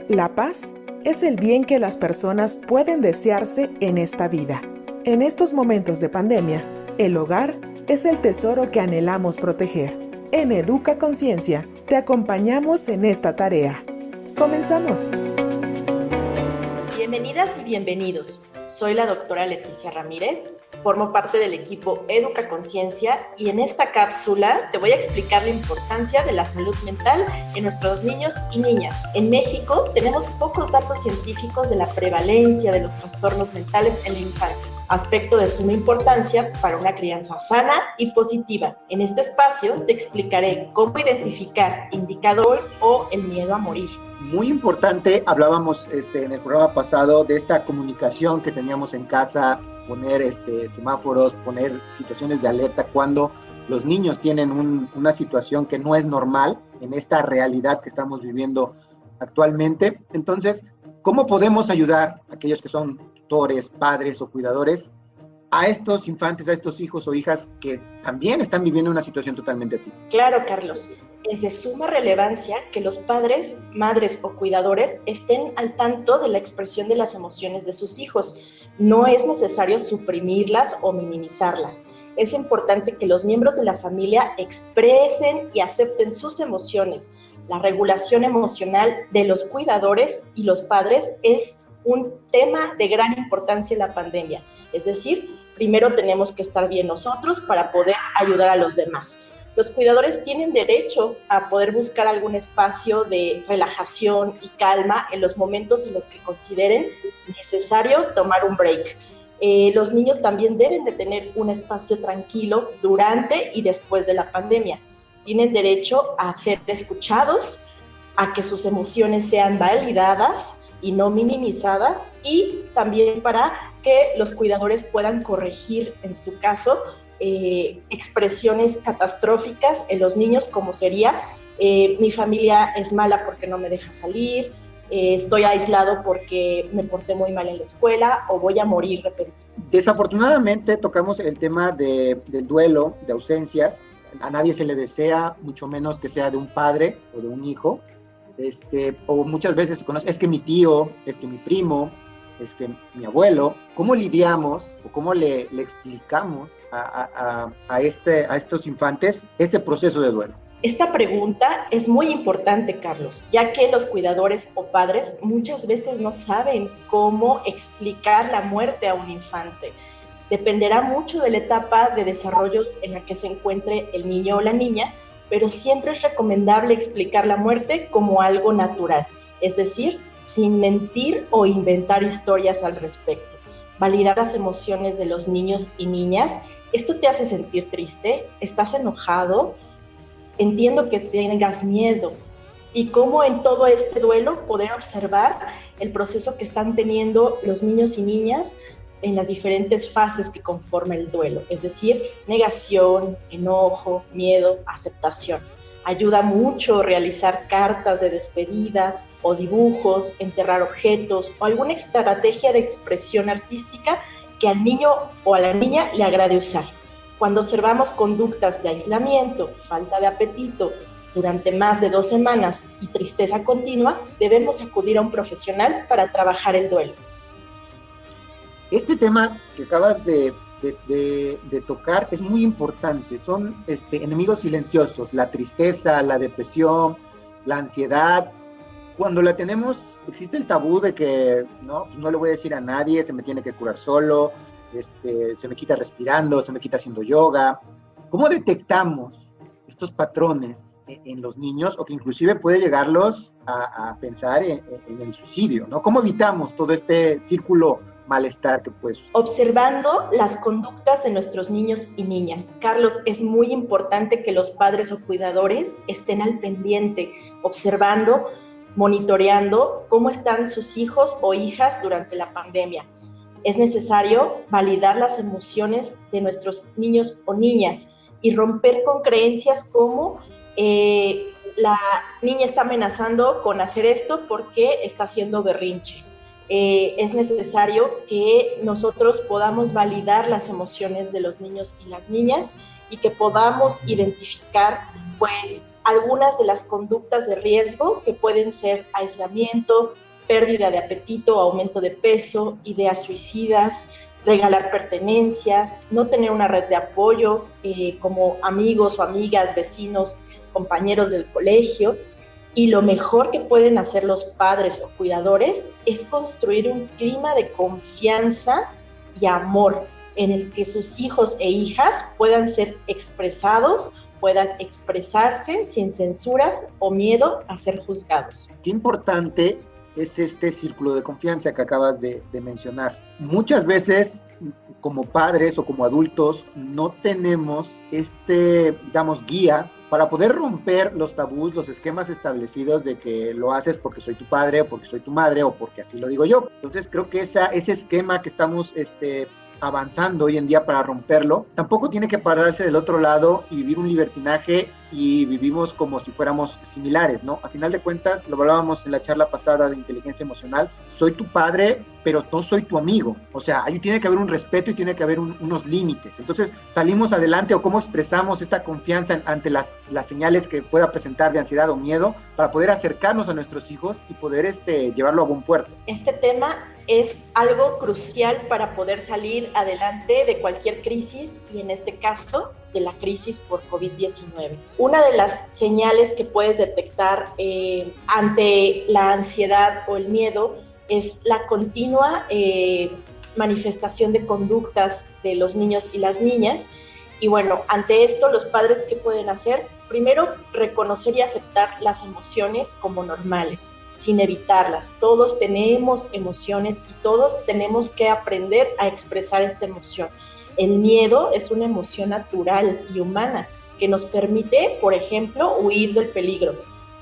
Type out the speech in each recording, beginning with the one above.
La paz es el bien que las personas pueden desearse en esta vida. En estos momentos de pandemia, el hogar es el tesoro que anhelamos proteger. En Educa Conciencia, te acompañamos en esta tarea. ¡Comenzamos! Bienvenidas y bienvenidos. Soy la doctora Leticia Ramírez, formo parte del equipo Educa Conciencia y en esta cápsula te voy a explicar la importancia de la salud mental en nuestros niños y niñas. En México tenemos pocos datos científicos de la prevalencia de los trastornos mentales en la infancia, aspecto de suma importancia para una crianza sana y positiva. En este espacio te explicaré cómo identificar indicador o el miedo a morir. Muy importante, hablábamos en el programa pasado de esta comunicación que teníamos en casa, poner semáforos, poner situaciones de alerta cuando los niños tienen una situación que no es normal en esta realidad que estamos viviendo actualmente. Entonces, ¿cómo podemos ayudar a aquellos que son tutores, padres o cuidadores a estos infantes, a estos hijos o hijas que también están viviendo una situación totalmente atípica? Claro, Carlos. Es de suma relevancia que los padres, madres o cuidadores estén al tanto de la expresión de las emociones de sus hijos. No es necesario suprimirlas o minimizarlas. Es importante que los miembros de la familia expresen y acepten sus emociones. La regulación emocional de los cuidadores y los padres es un tema de gran importancia en la pandemia. Es decir, primero tenemos que estar bien nosotros para poder ayudar a los demás. Los cuidadores tienen derecho a poder buscar algún espacio de relajación y calma en los momentos en los que consideren necesario tomar un break. Los niños también deben de tener un espacio tranquilo durante y después de la pandemia. Tienen derecho a ser escuchados, a que sus emociones sean validadas y no minimizadas, y también para que los cuidadores puedan corregir, en su caso, expresiones catastróficas en los niños, como sería mi familia es mala porque no me deja salir, estoy aislado porque me porté muy mal en la escuela o voy a morir repentinamente. Desafortunadamente tocamos el tema del duelo, de ausencias. A nadie se le desea, mucho menos que sea de un padre o de un hijo. O muchas veces se conoce, es que mi tío, es que mi primo, es que mi abuelo. ¿Cómo lidiamos o cómo le explicamos a estos infantes este proceso de duelo? Esta pregunta es muy importante, Carlos, ya que los cuidadores o padres muchas veces no saben cómo explicar la muerte a un infante. Dependerá mucho de la etapa de desarrollo en la que se encuentre el niño o la niña, pero siempre es recomendable explicar la muerte como algo natural, es decir, sin mentir o inventar historias al respecto. Validar las emociones de los niños y niñas. ¿Esto te hace sentir triste? ¿Estás enojado? Entiendo que tengas miedo. Y cómo en todo este duelo poder observar el proceso que están teniendo los niños y niñas en las diferentes fases que conforman el duelo, es decir, negación, enojo, miedo, aceptación. Ayuda mucho realizar cartas de despedida o dibujos, enterrar objetos o alguna estrategia de expresión artística que al niño o a la niña le agrade usar. Cuando observamos conductas de aislamiento, falta de apetito durante más de 2 semanas y tristeza continua, debemos acudir a un profesional para trabajar el duelo. Este tema que acabas de tocar es muy importante. Son enemigos silenciosos, la tristeza, la depresión, la ansiedad. Cuando la tenemos, existe el tabú de que no le voy a decir a nadie, se me tiene que curar solo, se me quita respirando, se me quita haciendo yoga. ¿Cómo detectamos estos patrones en los niños o que inclusive puede llegarlos a pensar en el suicidio, ¿no? ¿Cómo evitamos todo este círculo malestar que puede suceder? Observando las conductas de nuestros niños y niñas. Carlos, es muy importante que los padres o cuidadores estén al pendiente, observando, monitoreando cómo están sus hijos o hijas durante la pandemia. Es necesario validar las emociones de nuestros niños o niñas y romper con creencias como la niña está amenazando con hacer esto porque está haciendo berrinche. Es necesario que nosotros podamos validar las emociones de los niños y las niñas y que podamos identificar pues algunas de las conductas de riesgo que pueden ser aislamiento, pérdida de apetito, aumento de peso, ideas suicidas, regalar pertenencias, no tener una red de apoyo como amigos o amigas, vecinos, compañeros del colegio. Y lo mejor que pueden hacer los padres o cuidadores es construir un clima de confianza y amor en el que sus hijos e hijas puedan ser expresados, puedan expresarse sin censuras o miedo a ser juzgados. Qué importante es este círculo de confianza que acabas de mencionar. Muchas veces, como padres o como adultos, no tenemos digamos, guía para poder romper los tabús, los esquemas establecidos de que lo haces porque soy tu padre, o porque soy tu madre, o porque así lo digo yo. Entonces creo que ese esquema que estamos avanzando hoy en día para romperlo, tampoco tiene que pararse del otro lado y vivir un libertinaje y vivimos como si fuéramos similares, ¿no? A final de cuentas, lo hablábamos en la charla pasada de inteligencia emocional, soy tu padre, pero no soy tu amigo. O sea, ahí tiene que haber un respeto y tiene que haber unos límites. Entonces, salimos adelante o cómo expresamos esta confianza ante las señales que pueda presentar de ansiedad o miedo para poder acercarnos a nuestros hijos y poder llevarlo a buen puerto. Este tema es algo crucial para poder salir adelante de cualquier crisis y en este caso de la crisis por COVID-19. Una de las señales que puedes detectar ante la ansiedad o el miedo es la continua manifestación de conductas de los niños y las niñas. Y bueno, ante esto, los padres, ¿qué pueden hacer? Primero, reconocer y aceptar las emociones como normales, sin evitarlas. Todos tenemos emociones y todos tenemos que aprender a expresar esta emoción. El miedo es una emoción natural y humana que nos permite, por ejemplo, huir del peligro.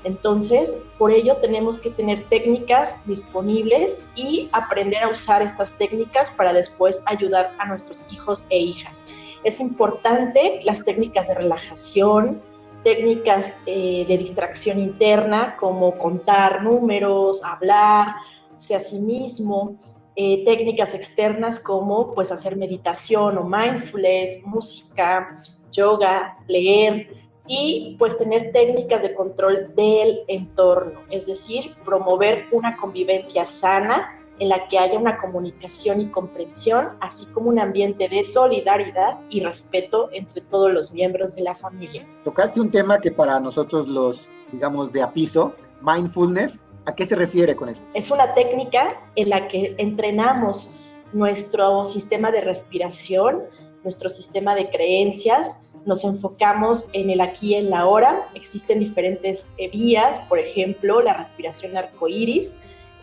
Entonces, por ello tenemos que tener técnicas disponibles y aprender a usar estas técnicas para después ayudar a nuestros hijos e hijas. Es importante las técnicas de relajación, técnicas de distracción interna como contar números, hablarse a sí mismo, técnicas externas como pues hacer meditación o mindfulness, música, yoga, leer y pues tener técnicas de control del entorno, es decir, promover una convivencia sana en la que haya una comunicación y comprensión, así como un ambiente de solidaridad y respeto entre todos los miembros de la familia. Tocaste un tema que para nosotros los, digamos, de a piso, mindfulness, ¿a qué se refiere con eso? Es una técnica en la que entrenamos nuestro sistema de respiración, nuestro sistema de creencias, nos enfocamos en el aquí y en la ahora. Existen diferentes vías, por ejemplo, la respiración arcoíris,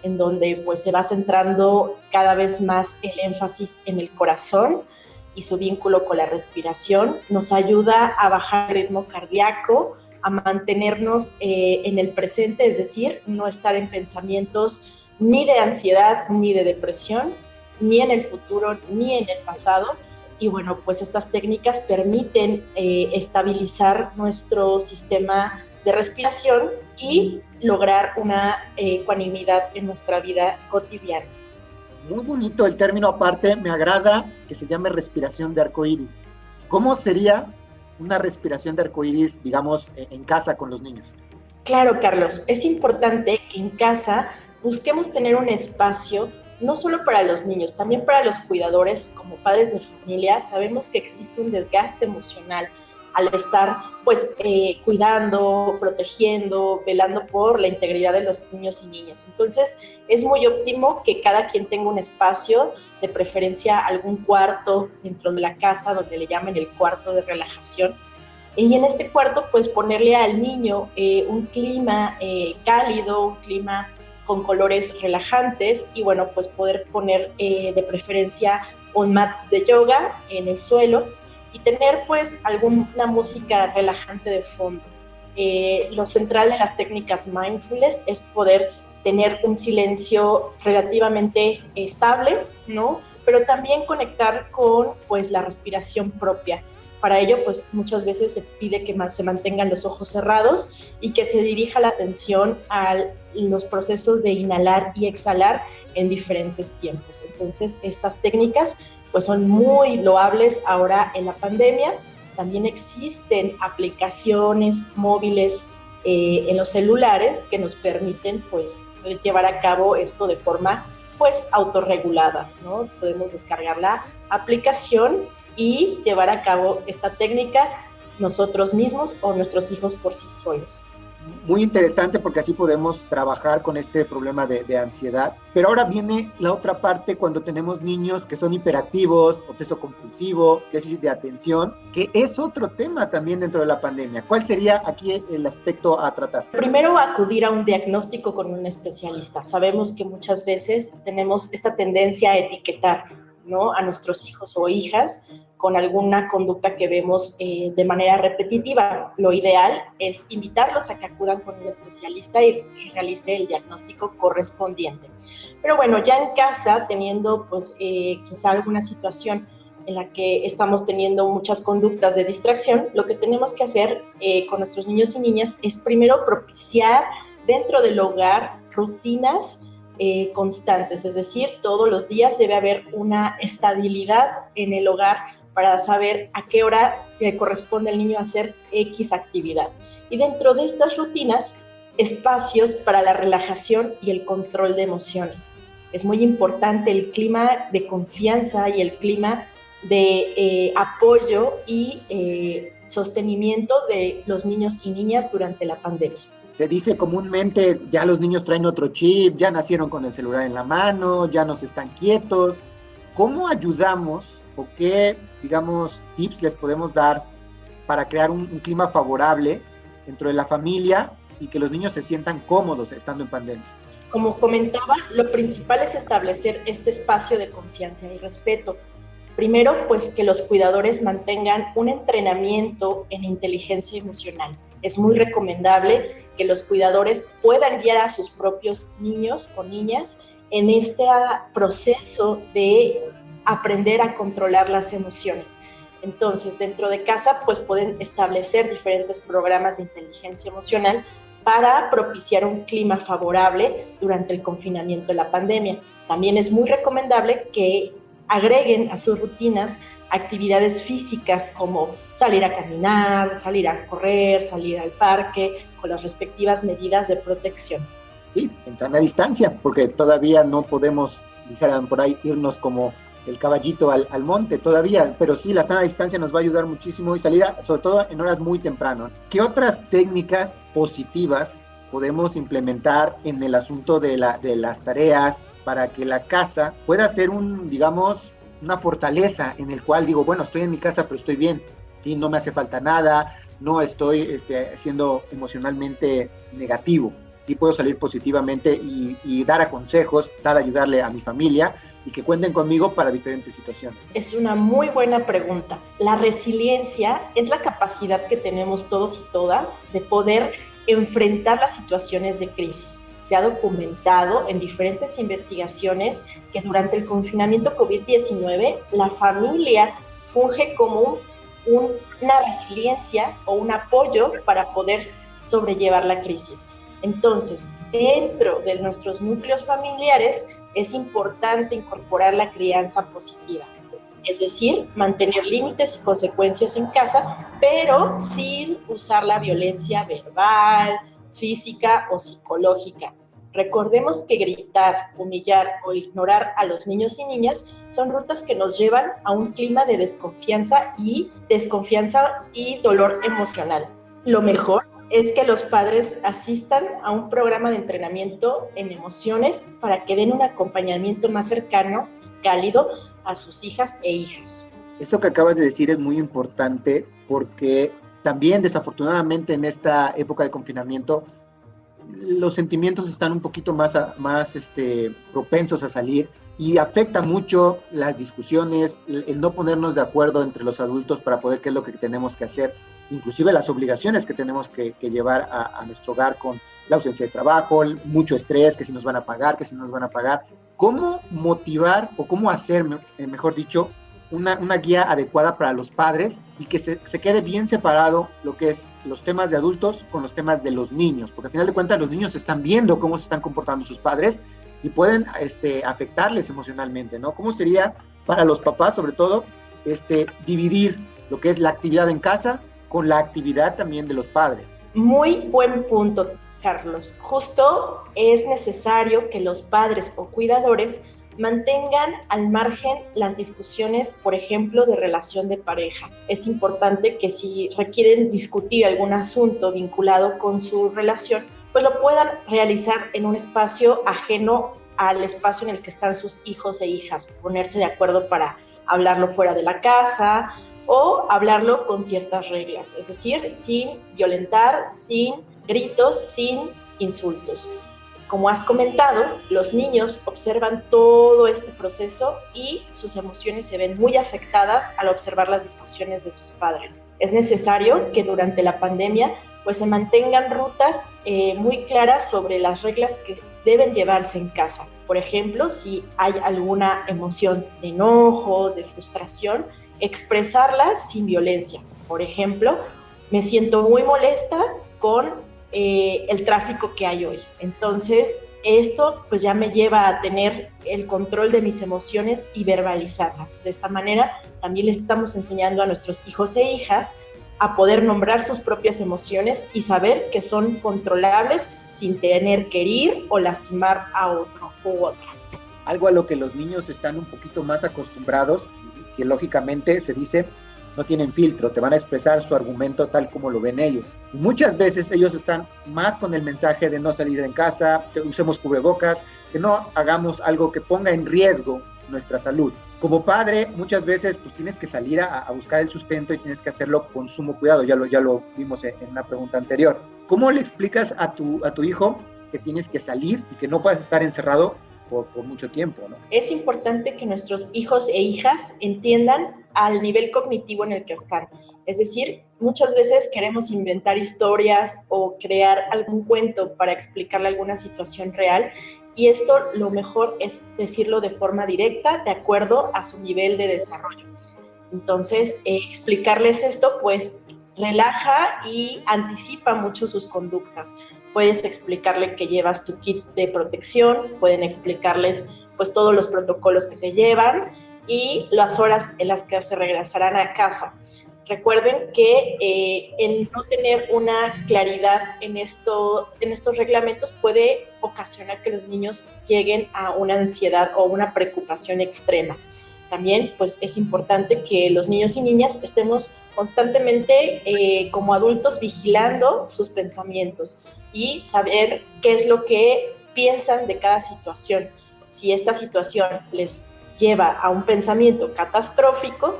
en donde pues se va centrando cada vez más el énfasis en el corazón y su vínculo con la respiración. Nos ayuda a bajar el ritmo cardíaco, a mantenernos en el presente, es decir, no estar en pensamientos ni de ansiedad ni de depresión, ni en el futuro ni en el pasado. Y bueno, pues estas técnicas permiten estabilizar nuestro sistema de respiración y lograr una ecuanimidad en nuestra vida cotidiana. Muy bonito el término, aparte me agrada que se llame respiración de arcoíris. ¿Cómo sería una respiración de arcoíris, digamos, en casa con los niños? Claro, Carlos, es importante que en casa busquemos tener un espacio no solo para los niños, también para los cuidadores. Como padres de familia sabemos que existe un desgaste emocional al estar pues cuidando, protegiendo, velando por la integridad de los niños y niñas. Entonces es muy óptimo que cada quien tenga un espacio, de preferencia algún cuarto dentro de la casa donde le llamen el cuarto de relajación, y en este cuarto pues ponerle al niño un clima cálido, un clima con colores relajantes y bueno, pues poder poner de preferencia un mat de yoga en el suelo y tener pues alguna música relajante de fondo. Lo central de las técnicas mindfulness es poder tener un silencio relativamente estable, ¿no? Pero también conectar con pues la respiración propia. Para ello, pues muchas veces se pide que se mantengan los ojos cerrados y que se dirija la atención a los procesos de inhalar y exhalar en diferentes tiempos. Entonces, estas técnicas pues son muy loables ahora en la pandemia también existen aplicaciones móviles en los celulares que nos permiten pues llevar a cabo esto de forma pues autorregulada, ¿no? Podemos descargar la aplicación y llevar a cabo esta técnica nosotros mismos o nuestros hijos por sí solos. Muy interesante porque así podemos trabajar con este problema de ansiedad. Pero ahora viene la otra parte cuando tenemos niños que son hiperactivos, obseso compulsivo, déficit de atención, que es otro tema también dentro de la pandemia. ¿Cuál sería aquí el aspecto a tratar? Primero, acudir a un diagnóstico con un especialista. Sabemos que muchas veces tenemos esta tendencia a etiquetar, ¿no?, a nuestros hijos o hijas con alguna conducta que vemos de manera repetitiva. Lo ideal es invitarlos a que acudan con un especialista y realice el diagnóstico correspondiente. Pero bueno, ya en casa, teniendo pues quizá alguna situación en la que estamos teniendo muchas conductas de distracción, lo que tenemos que hacer con nuestros niños y niñas es primero propiciar dentro del hogar rutinas constantes, es decir, todos los días debe haber una estabilidad en el hogar para saber a qué hora le corresponde al niño hacer X actividad. Y dentro de estas rutinas, espacios para la relajación y el control de emociones. Es muy importante el clima de confianza y el clima de apoyo y sostenimiento de los niños y niñas durante la pandemia. Se dice comúnmente, ya los niños traen otro chip, ya nacieron con el celular en la mano, ya no están quietos. ¿Cómo ayudamos o qué, digamos, tips les podemos dar para crear un clima favorable dentro de la familia y que los niños se sientan cómodos estando en pandemia? Como comentaba, lo principal es establecer este espacio de confianza y respeto. Primero, pues que los cuidadores mantengan un entrenamiento en inteligencia emocional. Es muy recomendable que los cuidadores puedan guiar a sus propios niños o niñas en este proceso de aprender a controlar las emociones. Entonces, dentro de casa, pues pueden establecer diferentes programas de inteligencia emocional para propiciar un clima favorable durante el confinamiento de la pandemia. También es muy recomendable que agreguen a sus rutinas actividades físicas como salir a caminar, salir a correr, salir al parque, con las respectivas medidas de protección. Sí, en sana distancia, porque todavía no podemos, dijeran por ahí, irnos como el caballito al monte todavía, pero sí, la sana distancia nos va a ayudar muchísimo y salir, sobre todo en horas muy temprano. ¿Qué otras técnicas positivas podemos implementar en el asunto de las tareas para que la casa pueda ser una fortaleza en el cual digo, bueno, estoy en mi casa, pero estoy bien, ¿sí? No me hace falta nada, no estoy siendo emocionalmente negativo, ¿sí? Puedo salir positivamente y dar consejos, ayudarle a mi familia y que cuenten conmigo para diferentes situaciones. Es una muy buena pregunta. La resiliencia es la capacidad que tenemos todos y todas de poder enfrentar las situaciones de crisis. Se ha documentado en diferentes investigaciones que durante el confinamiento COVID-19 la familia funge como una resiliencia o un apoyo para poder sobrellevar la crisis. Entonces, dentro de nuestros núcleos familiares es importante incorporar la crianza positiva, es decir, mantener límites y consecuencias en casa, pero sin usar la violencia verbal, física o psicológica. Recordemos que gritar, humillar o ignorar a los niños y niñas son rutas que nos llevan a un clima de desconfianza y dolor emocional. Lo mejor es que los padres asistan a un programa de entrenamiento en emociones para que den un acompañamiento más cercano y cálido a sus hijas e hijos. Eso que acabas de decir es muy importante porque también desafortunadamente en esta época de confinamiento los sentimientos están un poquito más propensos a salir y afecta mucho las discusiones, el no ponernos de acuerdo entre los adultos para poder qué es lo que tenemos que hacer, inclusive las obligaciones que tenemos que llevar a nuestro hogar con la ausencia de trabajo, mucho estrés, que si nos van a pagar, que si no nos van a pagar. ¿Cómo motivar o cómo hacer, mejor dicho, una guía adecuada para los padres y que se quede bien separado lo que es los temas de adultos con los temas de los niños? Porque al final de cuentas los niños están viendo cómo se están comportando sus padres y pueden afectarles emocionalmente, ¿no? ¿Cómo sería para los papás, sobre todo, dividir lo que es la actividad en casa con la actividad también de los padres. Muy buen punto, Carlos. Justo es necesario que los padres o cuidadores mantengan al margen las discusiones, por ejemplo, de relación de pareja. Es importante que si requieren discutir algún asunto vinculado con su relación, pues lo puedan realizar en un espacio ajeno al espacio en el que están sus hijos e hijas, ponerse de acuerdo para hablarlo fuera de la casa o hablarlo con ciertas reglas, es decir, sin violentar, sin gritos, sin insultos. Como has comentado, los niños observan todo este proceso y sus emociones se ven muy afectadas al observar las discusiones de sus padres. Es necesario que durante la pandemia pues se mantengan rutas muy claras sobre las reglas que deben llevarse en casa. Por ejemplo, si hay alguna emoción de enojo, de frustración, expresarla sin violencia. Por ejemplo, me siento muy molesta con el tráfico que hay hoy. Entonces, esto pues ya me lleva a tener el control de mis emociones y verbalizarlas. De esta manera, también le estamos enseñando a nuestros hijos e hijas a poder nombrar sus propias emociones y saber que son controlables sin tener que herir o lastimar a otro u otra. Algo a lo que los niños están un poquito más acostumbrados, que lógicamente se dice, no tienen filtro, te van a expresar su argumento tal como lo ven ellos. Y muchas veces ellos están más con el mensaje de no salir en casa, que usemos cubrebocas, que no hagamos algo que ponga en riesgo nuestra salud. Como padre, muchas veces pues tienes que salir a buscar el sustento y tienes que hacerlo con sumo cuidado, ya lo vimos en una pregunta anterior. ¿Cómo le explicas a tu hijo que tienes que salir y que no puedes estar encerrado por mucho tiempo, ¿no? Es importante que nuestros hijos e hijas entiendan al nivel cognitivo en el que están. Es decir, muchas veces queremos inventar historias o crear algún cuento para explicarle alguna situación real, y esto lo mejor es decirlo de forma directa, de acuerdo a su nivel de desarrollo. Entonces, explicarles esto, pues, relaja y anticipa mucho sus conductas. Puedes explicarle que llevas tu kit de protección, pueden explicarles pues todos los protocolos que se llevan y las horas en las que se regresarán a casa. Recuerden que el no tener una claridad en estos reglamentos puede ocasionar que los niños lleguen a una ansiedad o una preocupación extrema. También pues es importante que los niños y niñas estemos constantemente como adultos vigilando sus pensamientos y saber qué es lo que piensan de cada situación. Si esta situación les lleva a un pensamiento catastrófico,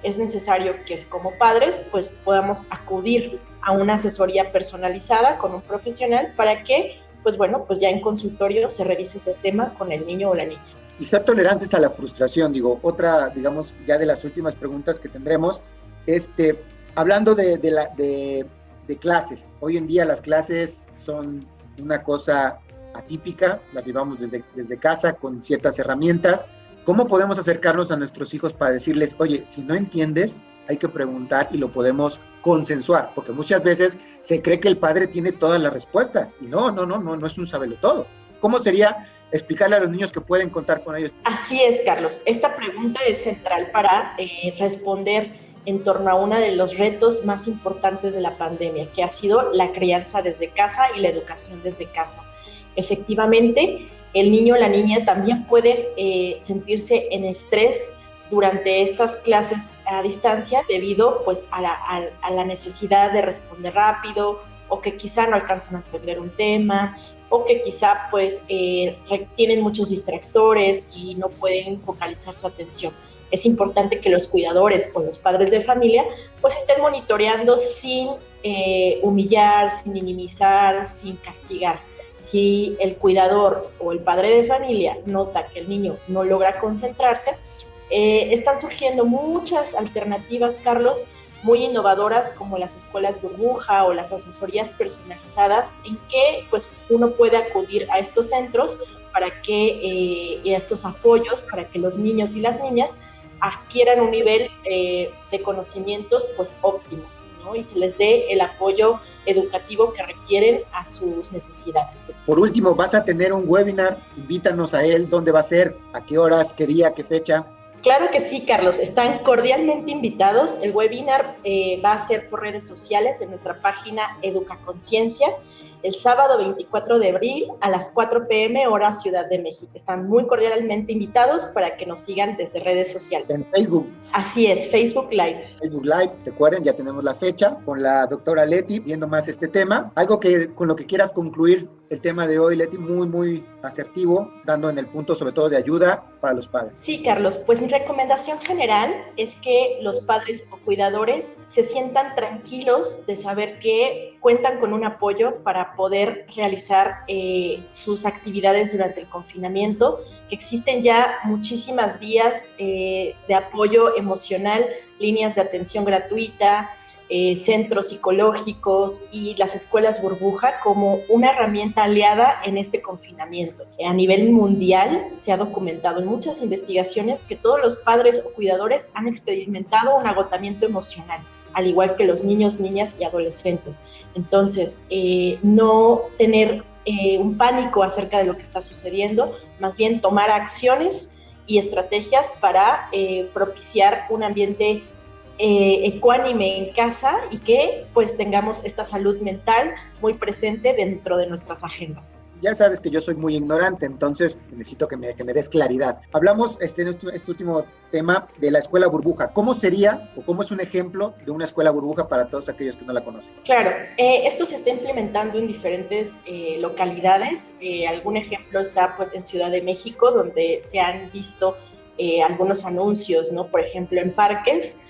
es necesario que como padres pues podamos acudir a una asesoría personalizada con un profesional para que pues bueno, pues ya en consultorio se revise ese tema con el niño o la niña. Y ser tolerantes a la frustración, otra, digamos, ya de las últimas preguntas que tendremos, hablando de clases. Hoy en día las clases son una cosa atípica, las llevamos desde casa con ciertas herramientas. ¿Cómo podemos acercarnos a nuestros hijos para decirles, oye, si no entiendes, hay que preguntar y lo podemos consensuar? Porque muchas veces se cree que el padre tiene todas las respuestas y no es un sabelotodo. ¿Cómo sería explicarle a los niños que pueden contar con ellos? Así es, Carlos. Esta pregunta es central para responder en torno a uno de los retos más importantes de la pandemia, que ha sido la crianza desde casa y la educación desde casa. Efectivamente, el niño o la niña también puede sentirse en estrés durante estas clases a distancia debido pues, a la necesidad de responder rápido, o que quizá no alcanzan a entender un tema, o que quizá pues tienen muchos distractores y no pueden focalizar su atención. Es importante que los cuidadores o los padres de familia pues estén monitoreando sin humillar, sin minimizar, sin castigar. Si el cuidador o el padre de familia nota que el niño no logra concentrarse, están surgiendo muchas alternativas, Carlos, muy innovadoras, como las escuelas burbuja o las asesorías personalizadas, en que pues, uno puede acudir a estos centros y a estos apoyos para que los niños y las niñas adquieran un nivel de conocimientos pues, óptimo, ¿no? Y se les dé el apoyo educativo que requieren a sus necesidades. Por último, vas a tener un webinar, invítanos a él, ¿dónde va a ser? ¿A qué horas? ¿Qué día? ¿Qué fecha? Claro que sí, Carlos. Están cordialmente invitados. El webinar va a ser por redes sociales en nuestra página Educa Conciencia el sábado 24 de abril a las 4 p.m. hora Ciudad de México. Están muy cordialmente invitados para que nos sigan desde redes sociales. En Facebook. Así es, Facebook Live. Facebook Live, recuerden, ya tenemos la fecha con la doctora Leti viendo más este tema. Algo que con lo que quieras concluir el tema de hoy, Leti, muy asertivo, dando en el punto sobre todo de ayuda para los padres. Sí, Carlos, pues mi recomendación general es que los padres o cuidadores se sientan tranquilos de saber que cuentan con un apoyo para poder realizar sus actividades durante el confinamiento, que existen ya muchísimas vías de apoyo emocional, líneas de atención gratuita, centros psicológicos y las escuelas burbuja como una herramienta aliada en este confinamiento. A nivel mundial se ha documentado en muchas investigaciones que todos los padres o cuidadores han experimentado un agotamiento emocional, al igual que los niños, niñas y adolescentes. Entonces, no tener un pánico acerca de lo que está sucediendo, más bien tomar acciones y estrategias para propiciar un ambiente ecuánime en casa y que pues tengamos esta salud mental muy presente dentro de nuestras agendas. Ya sabes que yo soy muy ignorante, entonces necesito que me des claridad. Hablamos en este último tema de la escuela burbuja. ¿Cómo sería o cómo es un ejemplo de una escuela burbuja para todos aquellos que no la conocen? Claro, esto se está implementando en diferentes localidades. Algún ejemplo está pues en Ciudad de México, donde se han visto algunos anuncios, ¿no? Por ejemplo, en parques,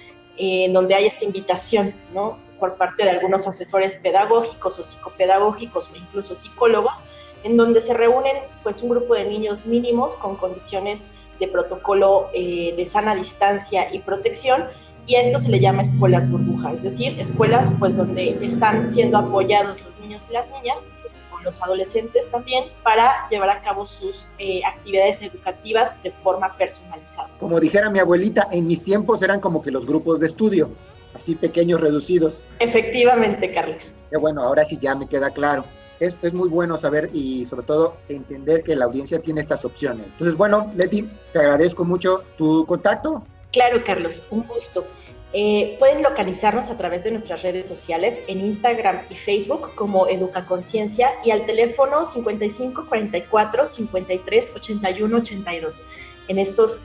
donde hay esta invitación, ¿no? Por parte de algunos asesores pedagógicos o psicopedagógicos o incluso psicólogos, en donde se reúnen pues un grupo de niños mínimos con condiciones de protocolo de sana distancia y protección, y a esto se le llama escuelas burbuja, es decir, escuelas pues donde están siendo apoyados los niños y las niñas, o los adolescentes también, para llevar a cabo sus actividades educativas de forma personalizada. Como dijera mi abuelita, en mis tiempos eran como que los grupos de estudio, así pequeños, reducidos. Efectivamente, Carlos. Qué bueno, ahora sí ya me queda claro. Es muy bueno saber y sobre todo entender que la audiencia tiene estas opciones. Entonces, bueno, Leti, te agradezco mucho tu contacto. Claro, Carlos, un gusto. Pueden localizarnos a través de nuestras redes sociales en Instagram y Facebook como Educa Conciencia y al teléfono 55 44 53 81 82. En estos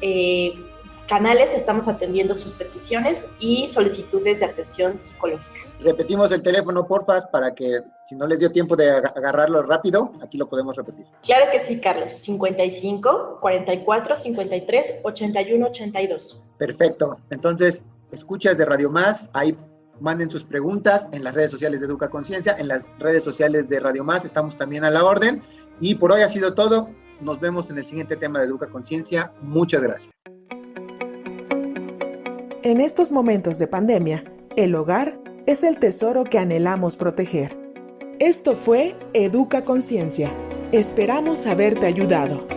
canales estamos atendiendo sus peticiones y solicitudes de atención psicológica. Repetimos el teléfono, porfa, para que si no les dio tiempo de agarrarlo rápido, aquí lo podemos repetir. Claro que sí, Carlos. 55 44 53 81 82. Perfecto. Entonces, escuchas de Radio Más, ahí manden sus preguntas en las redes sociales de Educa Conciencia, en las redes sociales de Radio Más, estamos también a la orden. Y por hoy ha sido todo. Nos vemos en el siguiente tema de Educa Conciencia. Muchas gracias. En estos momentos de pandemia, el hogar es el tesoro que anhelamos proteger. Esto fue Educa Conciencia. Esperamos haberte ayudado.